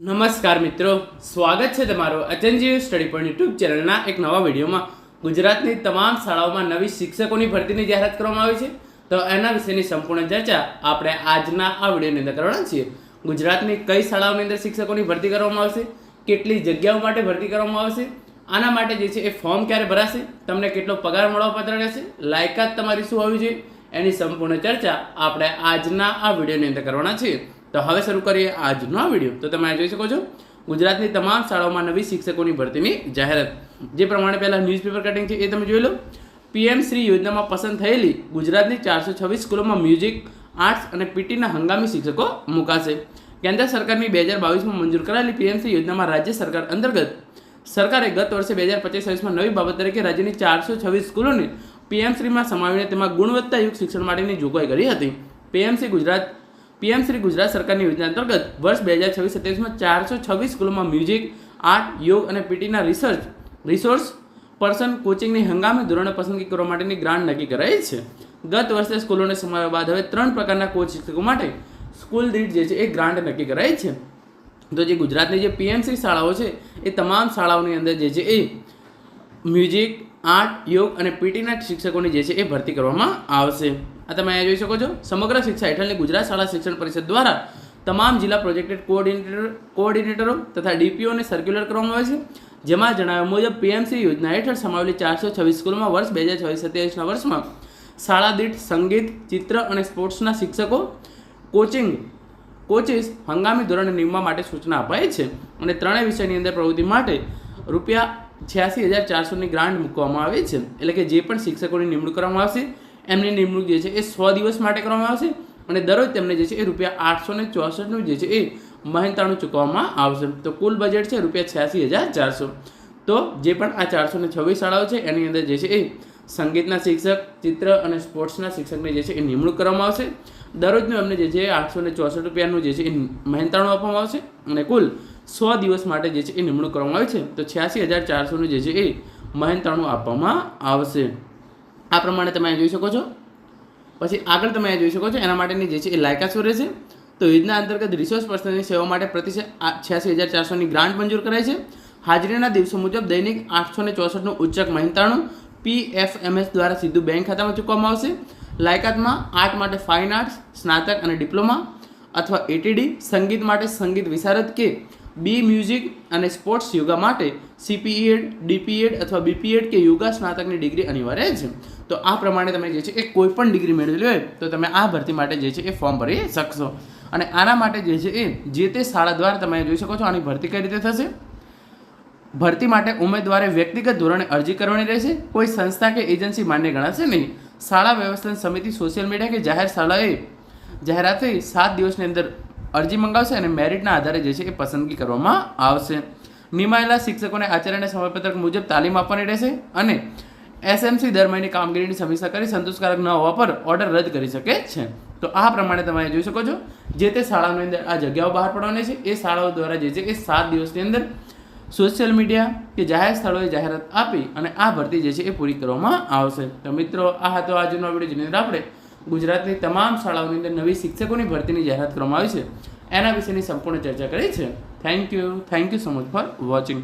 નમસ્કાર મિત્રો, સ્વાગત છે તમારો અચનજીવ સ્ટડી પોઈન્ટ યુટ્યુબ ચેનલના એક નવા વિડીયોમાં. ગુજરાતની તમામ શાળાઓમાં નવી શિક્ષકોની ભરતીની જાહેરાત કરવામાં આવી છે, તો એના વિશેની સંપૂર્ણ ચર્ચા આપણે આજના આ વિડીયોની અંદર કરવાના છીએ. ગુજરાતની કઈ શાળાઓની અંદર શિક્ષકોની ભરતી કરવામાં આવશે, કેટલી જગ્યાઓ માટે ભરતી કરવામાં આવશે, આના માટે જે છે એ ફોર્મ ક્યારે ભરાશે, તમને કેટલો પગાર મળવાપાત્ર રહેશે, લાયકાત તમારી શું હોવી જોઈએ, એની સંપૂર્ણ ચર્ચા આપણે આજના આ વિડીયોની અંદર કરવાના છીએ. તો હવે શરૂ કરીએ આજનો આ વિડીયો. તો તમે જોઈ શકો છો, ગુજરાતની તમામ શાળાઓમાં નવી શિક્ષકોની ભરતીની જાહેરાત. જે પ્રમાણે પહેલાં ન્યૂઝપેપર કટિંગ છે એ તમે જોઈ લો. પીએમ શ્રી યોજનામાં પસંદ થયેલી ગુજરાતની 426 સ્કૂલોમાં મ્યુઝિક, આર્ટ્સ અને પીટીના હંગામી શિક્ષકો મુકાશે. કેન્દ્ર સરકારની 2022માં મંજૂર કરાયેલી પીએમસી યોજનામાં રાજ્ય સરકાર અંતર્ગત સરકારે ગત વર્ષે 2025-26માં નવી બાબત તરીકે રાજ્યની 426 સ્કૂલોને પીએમશ્રીમાં સમાવીને તેમાં ગુણવત્તાયુક્ત શિક્ષણ માટેની જોગવાઈ કરી હતી. પીએમ શ્રી ગુજરાત સરકારની યોજના અંતર્ગત વર્ષ 2026-27માં 426 સ્કૂલોમાં મ્યુઝિક, આર્ટ, યોગ અને પીટીના રિસોર્સ પર્સન કોચિંગની હંગામી ધોરણે પસંદગી કરવા માટેની ગ્રાન્ટ નક્કી કરાઈ છે. ગત વર્ષે સ્કૂલોને સમાવ્યા બાદ હવે 3 પ્રકારના કોચ શિક્ષકો માટે સ્કૂલ દીઠ જે છે એ ગ્રાન્ટ નક્કી કરાઈ છે. તો જે ગુજરાતની જે પીએમસી શાળાઓ છે એ તમામ શાળાઓની અંદર જે છે એ મ્યુઝિક, આર્ટ, યોગ અને પીટીના શિક્ષકોની જે છે એ ભરતી કરવામાં આવશે. આ તમે અહીંયા જોઈ શકો છો. સમગ્ર શિક્ષા હેઠળની ગુજરાત શાળા શિક્ષણ પરિષદ દ્વારા તમામ જિલ્લા પ્રોજેક્ટેડ કોઓર્ડિનેટરો તથા ડીપીઓને સર્ક્યુલર કરવામાં આવે છે, જેમાં જણાવ્યા મુજબ પીએમસી યોજના હેઠળ સમાવેલી 426 સ્કૂલોમાં વર્ષ 2026-27ના વર્ષમાં શાળા દીઠ સંગીત, ચિત્ર અને સ્પોર્ટ્સના શિક્ષકો કોચિસ હંગામી ધોરણે નિમવા માટે સૂચના અપાઈ છે અને ત્રણેય વિષયની અંદર પ્રવૃત્તિ માટે ₹86,400ની ગ્રાન્ટ મૂકવામાં આવી છે. એટલે કે જે પણ શિક્ષકોની નિમણૂક કરવામાં આવશે એમની નિમણૂક જે છે એ 100 દિવસ માટે કરવામાં આવશે અને દરરોજ તેમને જે છે એ ₹864નું જે છે એ મહેનતાણું ચૂકવવામાં આવશે. તો કુલ બજેટ છે ₹86,400. તો જે પણ આ 426 શાળાઓ છે એની અંદર જે છે એ સંગીતના શિક્ષક, ચિત્ર અને સ્પોર્ટ્સના શિક્ષકની જે છે એ નિમણૂક કરવામાં આવશે. દરરોજનું એમને જે છે ₹864 જે છે એ મહેનતાણું આપવામાં આવશે અને કુલ 100 દિવસ માટે જે છે એ નિમણૂક કરવામાં આવી છે. તો 86,400નું જે છે એ મહેનતાણું આપવામાં આવશે. આ પ્રમાણે તમે જોઈ શકો છો. પછી આગળ તમે જોઈ શકો છો એના માટેની જે છે એ લાયકાત શું રહેશે. તો યોજના અંતર્ગત રિસોર્સ પર્સનની સેવા માટે પ્રતિશત 86,400ની ગ્રાન્ટ મંજૂર કરાઈ છે. હાજરીના દિવસો મુજબ દૈનિક 864નું ઉચ્ચક મહેનતાણું PFMS દ્વારા સીધું બેંક ખાતામાં ચૂકવવામાં આવશે. લાયકાતમાં આર્ટ માટે ફાઇન આર્ટ્સ, સ્નાતક અને ડિપ્લોમા અથવા ATD, સંગીત માટે સંગીત વિશારદ કે બી મ્યુઝિક અને સ્પોર્ટ્સ યોગા માટે CPEd, DPEd અથવા BPEd કે યોગા સ્નાતકની ડિગ્રી અનિવાર્ય છે. તો આ પ્રમાણે તમે જે છે એ કોઈ પણ ડિગ્રી મેળવેલી હોય તો તમે આ ભરતી માટે જે છે એ ફોર્મ ભરી શકશો. અને આના માટે જે છે એ જે તે શાળા દ્વારા તમે જોઈ શકો છો આની ભરતી કઈ રીતે થશે. ભરતી માટે ઉમેદવારે વ્યક્તિગત ધોરણે અરજી કરવાની રહેશે. કોઈ સંસ્થા કે એજન્સી માન્ય ગણાશે નહીં. શાળા વ્યવસ્થાપન સમિતિ સોશિયલ મીડિયા કે જાહેર શાળાએ જાહેરાત થઈ 7 દિવસની અંદર અરજી મંગાવશે અને મેરિટના આધારે જે છે એ પસંદગી કરવામાં આવશે. નિમાયેલા શિક્ષકોને આચાર્યને સમયપત્રક મુજબ તાલીમ આપવાની રહેશે અને SMC દર મહિને કામગીરીની સમીક્ષા કરી સંતોષકારક ન હોવા પર ઓર્ડર રદ કરી શકે છે. તો આ પ્રમાણે તમે જોઈ શકો છો જે તે શાળાઓની અંદર આ જગ્યાઓ બહાર પાડવાની છે એ શાળાઓ દ્વારા જે છે એ 7 દિવસની અંદર સોશિયલ મીડિયા કે જાહેર સ્થળોએ જાહેરાત આપી અને આ ભરતી જે છે એ પૂરી કરવામાં આવશે. તો મિત્રો, આ હતો આજનો વિડીયો જેની અંદર આપણે ગુજરાતની તમામ શાળાઓની અંદર નવી શિક્ષકોની ભરતીની જાહેરાત કરવામાં આવી છે એના વિશેની સંપૂર્ણ ચર્ચા કરી છે. Thank you so much for watching.